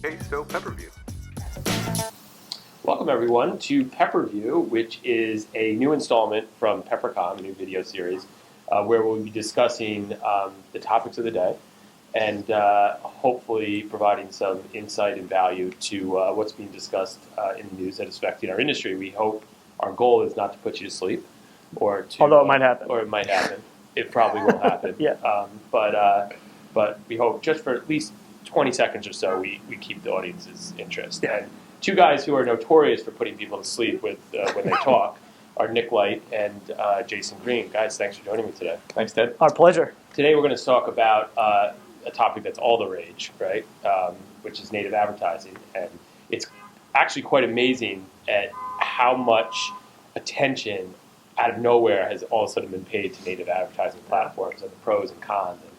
Hey, so Pepperview. Welcome everyone to Pepperview, which is a new installment from Peppercomm, a new video series, where we'll be discussing the topics of the day and hopefully providing some insight and value to what's being discussed in the news that is affecting our industry. We hope our goal is not to put you to sleep, Although it might happen. Or it might happen. It probably will happen. Yeah. But we hope just for at least 20 seconds or so, we keep the audience's interest. Yeah. And two guys who are notorious for putting people to sleep with when they talk are Nick Light and Jason Green. Guys, thanks for joining me today. Thanks, Ted. Our pleasure. Today we're going to talk about a topic that's all the rage, right? Which is native advertising. And it's actually quite amazing at how much attention out of nowhere has all of a sudden been paid to native advertising platforms and the pros and cons. And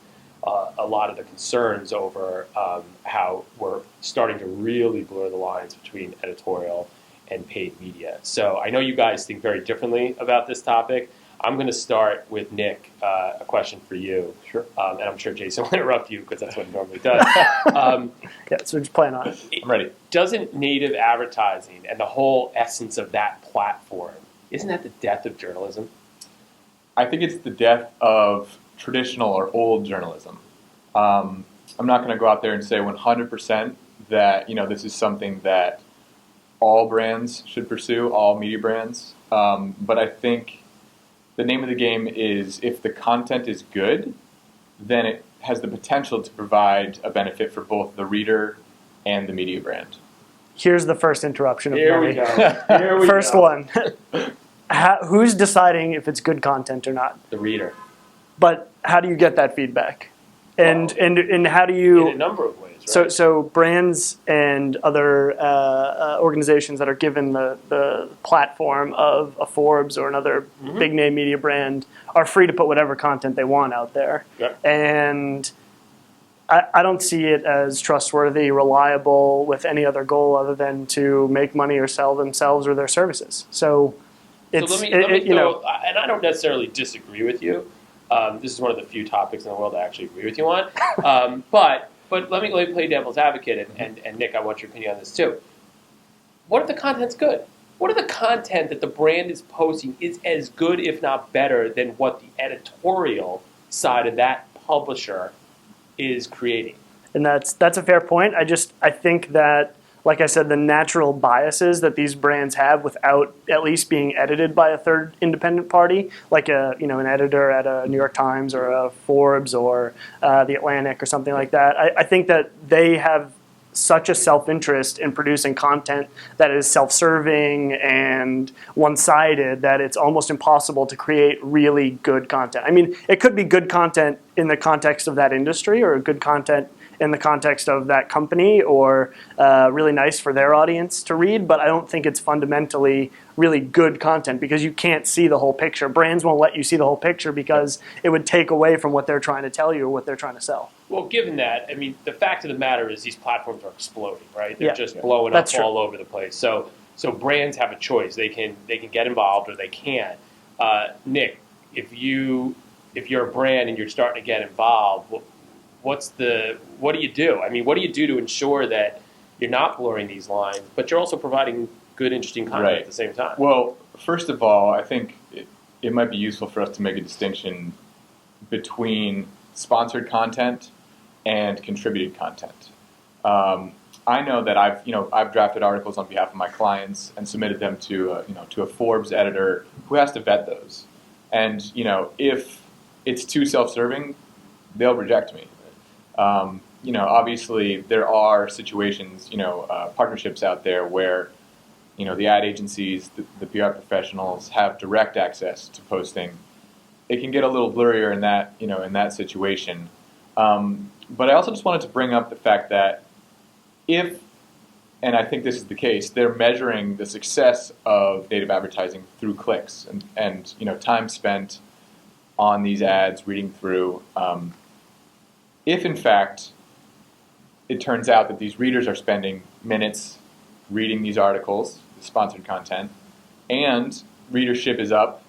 a lot of the concerns over how we're starting to really blur the lines between editorial and paid media. So I know you guys think very differently about this topic. I'm going to start with Nick, a question for you. Sure. And I'm sure Jason will interrupt you because that's what he normally does. Yeah, so just plan on it. I'm ready. Doesn't native advertising and the whole essence of that platform, isn't that the death of journalism? I think it's the death of traditional or old journalism. I'm not going to go out there and say 100% that this is something that all brands should pursue, all media brands. But I think the name of the game is if the content is good, then it has the potential to provide a benefit for both the reader and the media brand. Here's the first interruption of Here we many. go. Here we First go. one. Who's deciding if it's good content or not? The reader. But how do you get that feedback? And how do you... In a number of ways, right? So brands and other organizations that are given the platform of a Forbes or another big name media brand are free to put whatever content they want out there. Yep. And I don't see it as trustworthy, reliable, with any other goal other than to make money or sell themselves or their services. So it's, let me throw, and I don't necessarily disagree with you. This is one of the few topics in the world I actually agree with you on. But let me play devil's advocate, and Nick, I want your opinion on this too. What if the content's good? What if the content that the brand is posting is as good, if not better, than what the editorial side of that publisher is creating? And that's a fair point. I think that, like I said, the natural biases that these brands have without at least being edited by a third independent party, like an editor at a New York Times or a Forbes or the Atlantic or something like that. I think that they have such a self-interest in producing content that is self-serving and one-sided that it's almost impossible to create really good content. I mean, it could be good content in the context of that industry or good content in the context of that company or really nice for their audience to read, but I don't think it's fundamentally really good content because you can't see the whole picture. Brands won't let you see the whole picture because it would take away from what they're trying to tell you or what they're trying to sell. Well, given that, I mean, the fact of the matter is these platforms are exploding, right? They're just blowing That's up true. all over the place. So brands have a choice. They can get involved or they can't. Nick, if you're a brand and you're starting to get involved, what do you do? I mean, what do you do to ensure that you're not blurring these lines, but you're also providing good, interesting content at the same time? Well, first of all, I think it might be useful for us to make a distinction between sponsored content and contributed content. I know that I've drafted articles on behalf of my clients and submitted them to a Forbes editor who has to vet those. And if it's too self-serving, they'll reject me. Obviously there are situations, partnerships out there where, the ad agencies, the PR professionals have direct access to posting. It can get a little blurrier in that situation. But I also just wanted to bring up the fact that if, and I think this is the case, they're measuring the success of native advertising through clicks and time spent on these ads, reading through. If, in fact, it turns out that these readers are spending minutes reading these articles, sponsored content, and readership is up,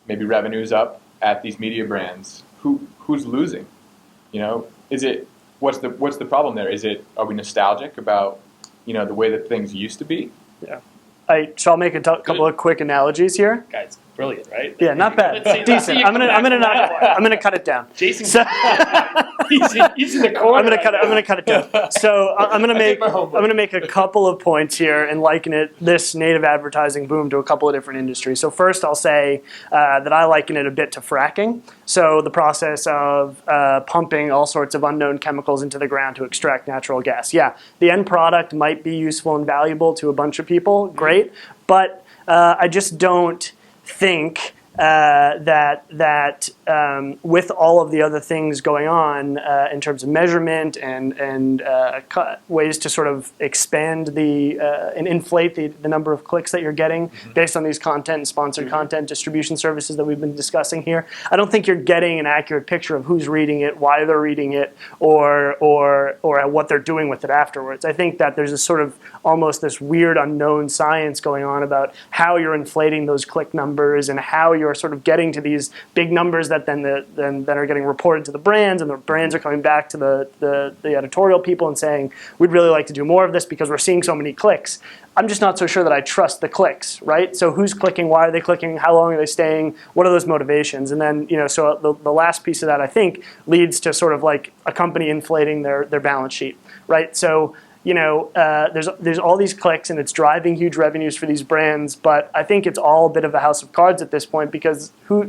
maybe revenue is up at these media brands, who's losing? Is it what's the problem there? Are we nostalgic about the way that things used to be? Yeah. So I'll make a couple of quick analogies here. Guys, brilliant, right? Yeah, not bad. Let's see Decent. you I'm come gonna back from that one. cut it down. Jason, So, he's in the corner. I'm gonna cut it down. So I'm gonna did my homework. make a couple of points here and liken this native advertising boom to a couple of different industries. So first, I'll say that I liken it a bit to fracking. So the process of pumping all sorts of unknown chemicals into the ground to extract natural gas. Yeah, the end product might be useful and valuable to a bunch of people. Great, but I just don't think that with all of the other things going on in terms of measurement and ways to sort of expand and inflate the number of clicks that you're getting based on these content and sponsored content distribution services that we've been discussing here, I don't think you're getting an accurate picture of who's reading it, why they're reading it, or what they're doing with it afterwards. I think that there's a sort of almost this weird unknown science going on about how you're inflating those click numbers and how you're sort of getting to these big numbers that then are getting reported to the brands, and the brands are coming back to the editorial people and saying, we'd really like to do more of this because we're seeing so many clicks. I'm just not so sure that I trust the clicks, right? So who's clicking? Why are they clicking? How long are they staying? What are those motivations? And then, so the last piece of that, I think, leads to sort of like a company inflating their balance sheet, right? So there's all these clicks and it's driving huge revenues for these brands, but I think it's all a bit of a house of cards at this point because how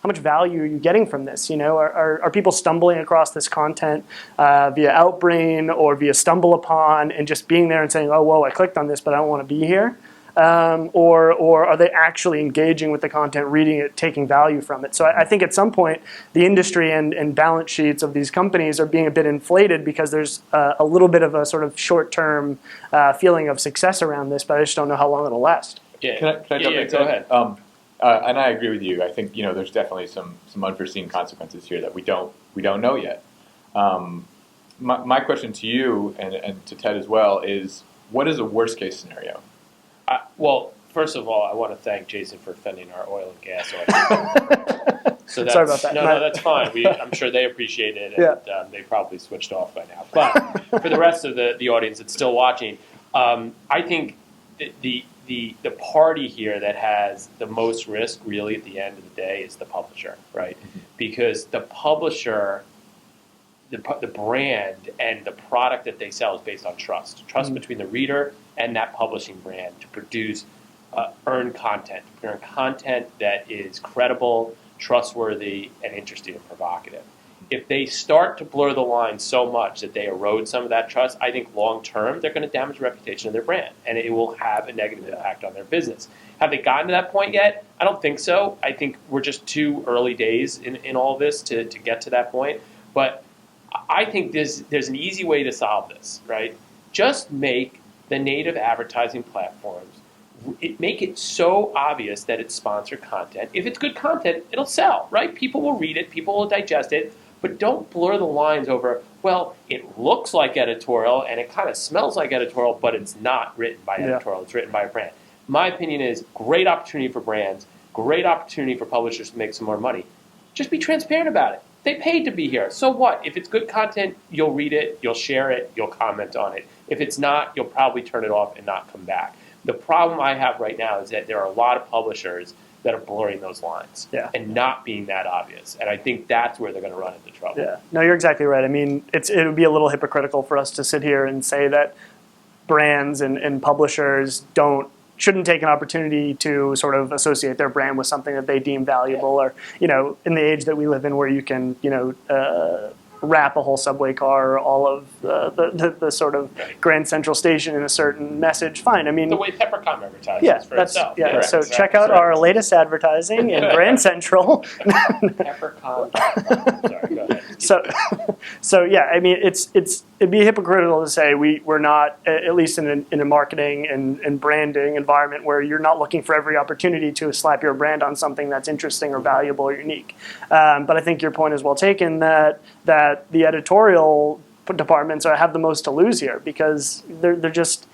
much value are you getting from this? Are people stumbling across this content via Outbrain or via StumbleUpon and just being there and saying, oh, whoa, I clicked on this, but I don't want to be here? Or are they actually engaging with the content, reading it, taking value from it? So I think at some point, the industry and balance sheets of these companies are being a bit inflated because there's a little bit of a sort of short-term feeling of success around this, but I just don't know how long it'll last. Yeah. Can I jump in? Go ahead. And I agree with you. I think there's definitely some unforeseen consequences here that we don't know yet. My question to you and to Ted as well is, what is a worst case scenario? Well, first of all, I want to thank Jason for defending our oil and gas audience. Sorry about that. No, that's fine. I'm sure they appreciate it, and they probably switched off by now. But for the rest of the audience that's still watching, I think the party here that has the most risk, really, at the end of the day, is the publisher, right? Because the publisher, the brand, and the product that they sell is based on trust between the reader and that publishing brand to produce earned content, content that is credible, trustworthy, and interesting and provocative. If they start to blur the line so much that they erode some of that trust, I think long term they're going to damage the reputation of their brand, and it will have a negative impact on their business. Have they gotten to that point yet? I don't think so. I think we're just too early days in all this to get to that point. But I think there's an easy way to solve this, right? Just make the native advertising platforms, make it so obvious that it's sponsored content. If it's good content, it'll sell, right? People will read it, people will digest it, but don't blur the lines over, well, it looks like editorial and it kind of smells like editorial, but it's not written by editorial, it's written by a brand. My opinion is great opportunity for brands, great opportunity for publishers to make some more money. Just be transparent about it. They paid to be here. So what? If it's good content, you'll read it, you'll share it, you'll comment on it. If it's not, you'll probably turn it off and not come back. The problem I have right now is that there are a lot of publishers that are blurring those lines and not being that obvious. And I think that's where they're going to run into trouble. Yeah, no, you're exactly right. I mean, it would be a little hypocritical for us to sit here and say that brands and publishers shouldn't take an opportunity to sort of associate their brand with something that they deem valuable, or in the age that we live in, where you can wrap a whole subway car or all of the sort of Grand Central Station in a certain message. Fine, I mean the way Peppercomm advertises for itself. Yeah, so check out our latest advertising in Grand Central. Peppercomm. Sorry, go ahead. So yeah, I mean it'd be hypocritical to say we're not, at least in a marketing and branding environment, where you're not looking for every opportunity to slap your brand on something that's interesting or valuable or unique. But I think your point is well taken that the editorial departments have the most to lose here, because they're just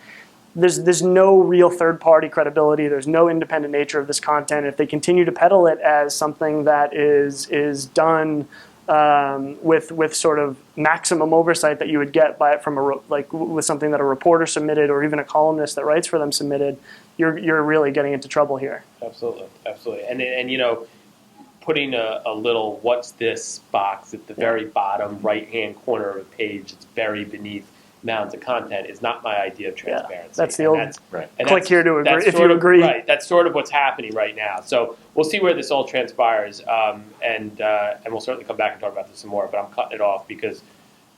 there's no real third-party credibility. There's no independent nature of this content. If they continue to peddle it as something that is done with sort of maximum oversight that you would get from with something that a reporter submitted or even a columnist that writes for them submitted, you're really getting into trouble here. Absolutely, absolutely, and you know, putting a little "what's this" box at the very bottom right-hand corner of a page that's buried beneath mounds of content is not my idea of transparency. That's the old right. click here to agree if you agree. Right, that's sort of what's happening right now. So we'll see where this all transpires, and we'll certainly come back and talk about this some more. But I'm cutting it off because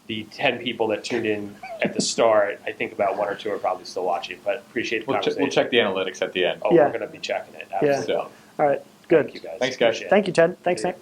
the 10 people that tuned in at the start, I think about 1 or 2 are probably still watching. But appreciate the conversation. We'll check the analytics at the end. Oh, we're going to be checking it. Absolutely. Yeah. All right. Good. Thank you guys. Thanks, guys. Appreciate it. Thank you, Ted. Thanks, Nick.